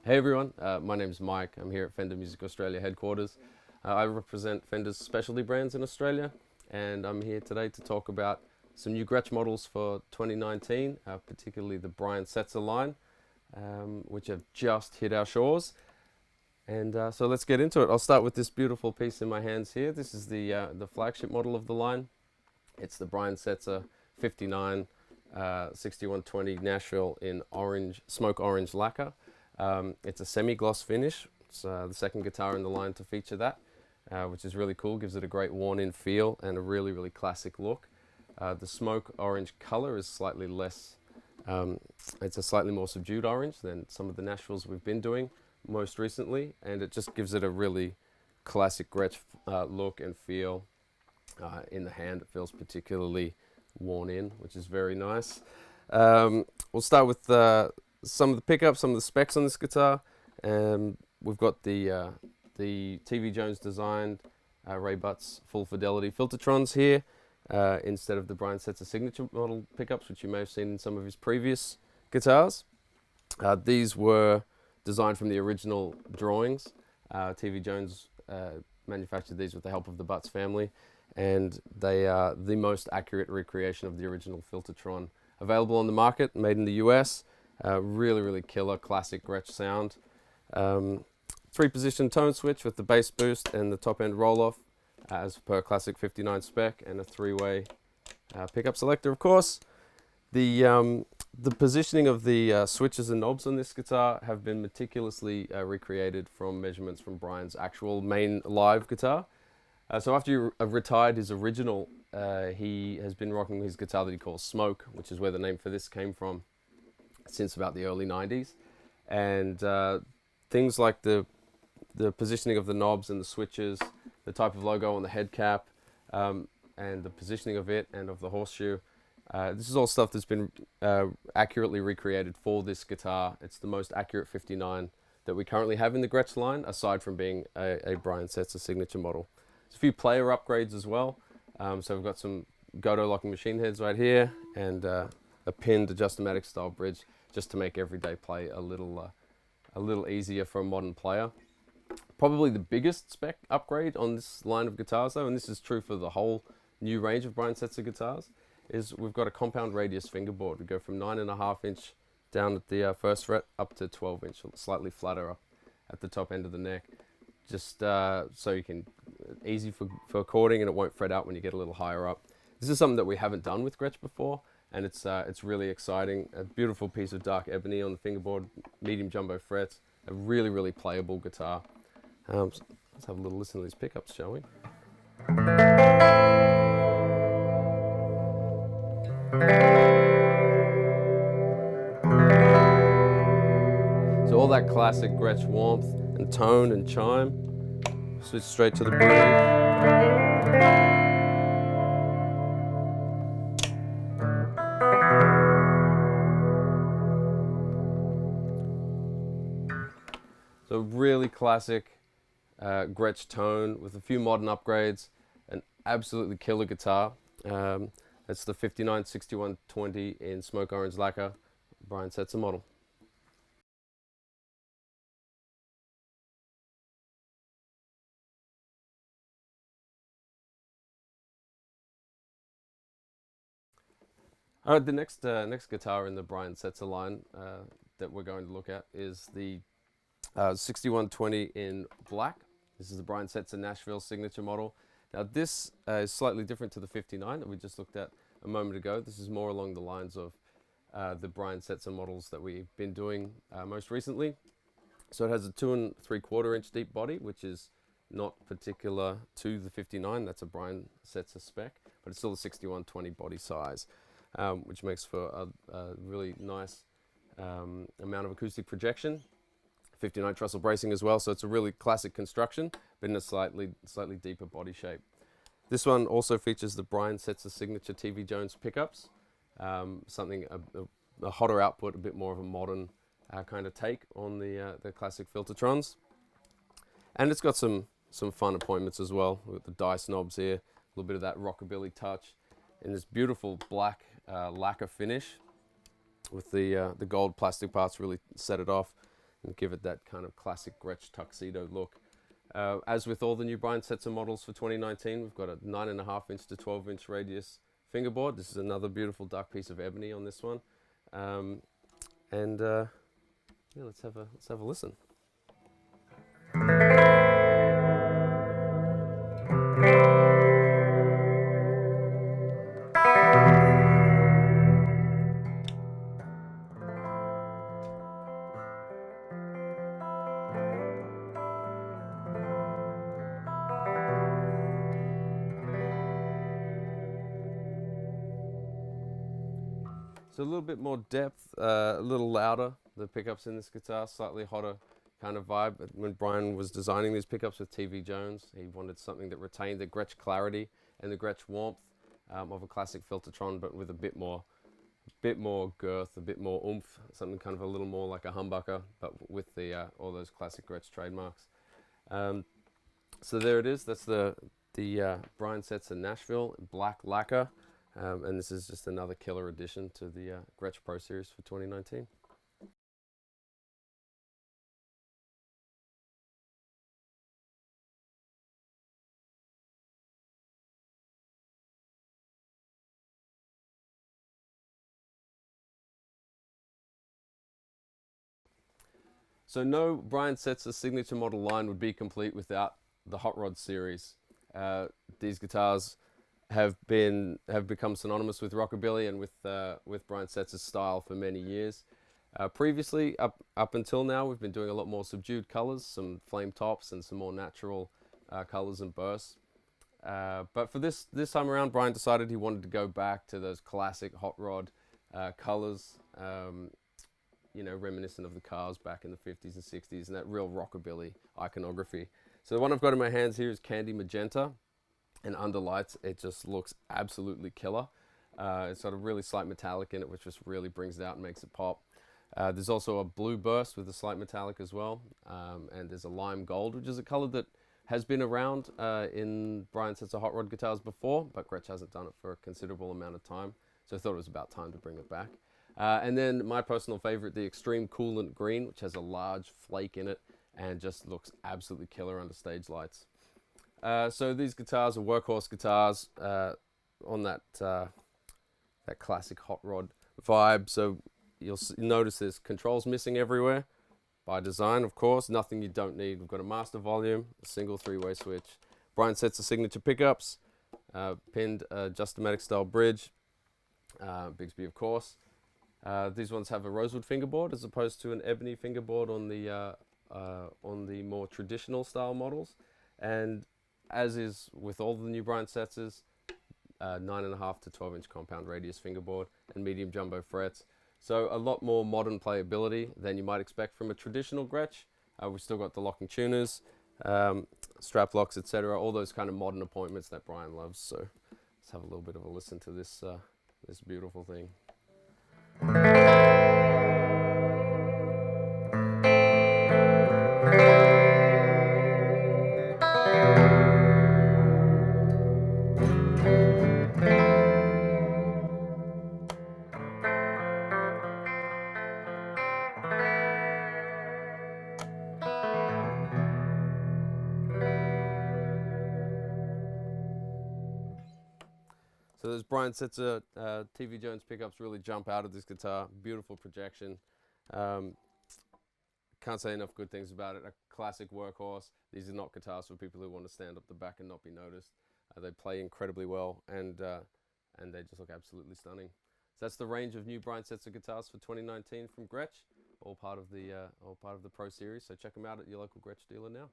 Hey everyone, my name's Mike. I'm here at Fender Music Australia headquarters. I represent Fender's specialty brands in Australia, and I'm here today to talk about some new Gretsch models for 2019, particularly the Brian Setzer line, which have just hit our shores. And so let's get into it. I'll start with this beautiful piece in my hands here. This is the flagship model of the line. It's the Brian Setzer 59 6120 Nashville in orange, smoke orange lacquer. It's a semi-gloss finish. It's the second guitar in the line to feature that, which is really cool. Gives it a great worn-in feel and a really, really classic look. The smoke orange color is slightly less, it's a slightly more subdued orange than some of the Nashvilles we've been doing most recently, and it just gives it a really classic Gretsch look and feel. In the hand, it feels particularly worn in, which is very nice. We'll start with some of the pickups, some of the specs on this guitar. We've got the TV Jones designed Ray Butts full fidelity Filtertrons here instead of the Brian Setzer signature model pickups, which you may have seen in some of his previous guitars. These were designed from the original drawings. TV Jones manufactured these with the help of the Butts family, and they are the most accurate recreation of the original Filtertron available on the market, made in the US. Really, really killer classic Gretsch sound. 3-position tone switch with the bass boost and the top end roll off as per classic 59 spec, and a 3-way pickup selector, of course. The positioning of the switches and knobs on this guitar have been meticulously recreated from measurements from Brian's actual main live guitar. So after he retired his original, he has been rocking his guitar that he calls Smoke, which is where the name for this came from, since about the early 90s. And things like the positioning of the knobs and the switches, the type of logo on the head cap, and the positioning of it and of the horseshoe. This is all stuff that's been accurately recreated for this guitar. It's the most accurate 59 that we currently have in the Gretsch line, aside from being a Brian Setzer signature model. There's a few player upgrades as well. So we've got some Godot locking machine heads right here, and a pinned Adjustomatic style bridge, just to make everyday play a little easier for a modern player. Probably the biggest spec upgrade on this line of guitars, though, and this is true for the whole new range of Brian Setzer guitars, is we've got a compound radius fingerboard. We go from 9.5 inch down at the first fret up to 12 inch, slightly flatter up at the top end of the neck, just so you can, easy for chording, and it won't fret out when you get a little higher up. This is something that we haven't done with Gretsch before, and it's really exciting. A beautiful piece of dark ebony on the fingerboard, medium jumbo frets, a really, really playable guitar. So let's have a little listen to these pickups, shall we? So all that classic Gretsch warmth and tone and chime. Switch straight to the bridge. So really classic Gretsch tone with a few modern upgrades. An absolutely killer guitar. It's the 59 6120 in smoke orange lacquer Brian Setzer model. All right, the next guitar in the Brian Setzer line that we're going to look at is the 6120 in black. This is the Brian Setzer Nashville signature model. Now this is slightly different to the 59 that we just looked at a moment ago. This is more along the lines of the Brian Setzer models that we've been doing most recently. So it has a 2 3/4 inch deep body, which is not particular to the 59. That's a Brian Setzer spec, but it's still a 6120 body size, which makes for a really nice amount of acoustic projection. 59 trussel bracing as well, so it's a really classic construction, but in a slightly deeper body shape. This one also features the Brian Setzer signature TV Jones pickups, something a hotter output, a bit more of a modern kind of take on the classic Filtertrons. And it's got some fun appointments as well, with the dice knobs here, a little bit of that rockabilly touch, and this beautiful black lacquer finish with the gold plastic parts really set it off. and give it that kind of classic Gretsch tuxedo look. As with all the new Brian Setzer models for 2019, we've got a 9.5 inch to 12 inch radius fingerboard. This is another beautiful dark piece of ebony on this one. Yeah, let's have a listen. So a little bit more depth, a little louder, the pickups in this guitar, slightly hotter kind of vibe. When Brian was designing these pickups with TV Jones, he wanted something that retained the Gretsch clarity and the Gretsch warmth of a classic Filtertron, but with a bit more girth, a bit more oomph, something kind of a little more like a humbucker, but with the all those classic Gretsch trademarks. So there it is. That's the Brian Setzer Nashville black lacquer. And this is just another killer addition to the Gretsch Pro Series for 2019. So no Brian Setzer signature model line would be complete without the Hot Rod series. These guitars have become synonymous with rockabilly and with Brian Setzer's style for many years. Previously, up until now, we've been doing a lot more subdued colors, some flame tops, and some more natural colors and bursts. But for this time around, Brian decided he wanted to go back to those classic Hot Rod colors, you know, reminiscent of the cars back in the 50s and 60s, and that real rockabilly iconography. So the one I've got in my hands here is Candy Magenta. And under lights, it just looks absolutely killer. It's got a really slight metallic in it, which just really brings it out and makes it pop. There's also a blue burst with a slight metallic as well. And there's a lime gold, which is a color that has been around in Brian Setzer Hot Rod guitars before, but Gretsch hasn't done it for a considerable amount of time. So I thought it was about time to bring it back. And then my personal favorite, the Extreme Coolant Green, which has a large flake in it and just looks absolutely killer under stage lights. So these guitars are workhorse guitars on that classic Hot Rod vibe. So you'll notice there's controls missing everywhere by design, of course. Nothing you don't need. We've got a master volume, a single 3-way switch, Brian Setzer signature pickups, pinned Just-O-Matic style bridge, Bigsby of course. These ones have a rosewood fingerboard as opposed to an ebony fingerboard on the more traditional style models, and as is with all the new Brian Setzers, 9.5 to 12 inch compound radius fingerboard and medium jumbo frets. So a lot more modern playability than you might expect from a traditional Gretsch. We've still got the locking tuners, strap locks, etc. All those kind of modern appointments that Brian loves. So let's have a little bit of a listen to this this beautiful thing. So those Brian Setzer TV Jones pickups really jump out of this guitar. Beautiful projection. Can't say enough good things about it. A classic workhorse. These are not guitars for people who want to stand up the back and not be noticed. They play incredibly well, and they just look absolutely stunning. So that's the range of new Brian Setzer guitars for 2019 from Gretsch, all part of the Pro Series. So check them out at your local Gretsch dealer now.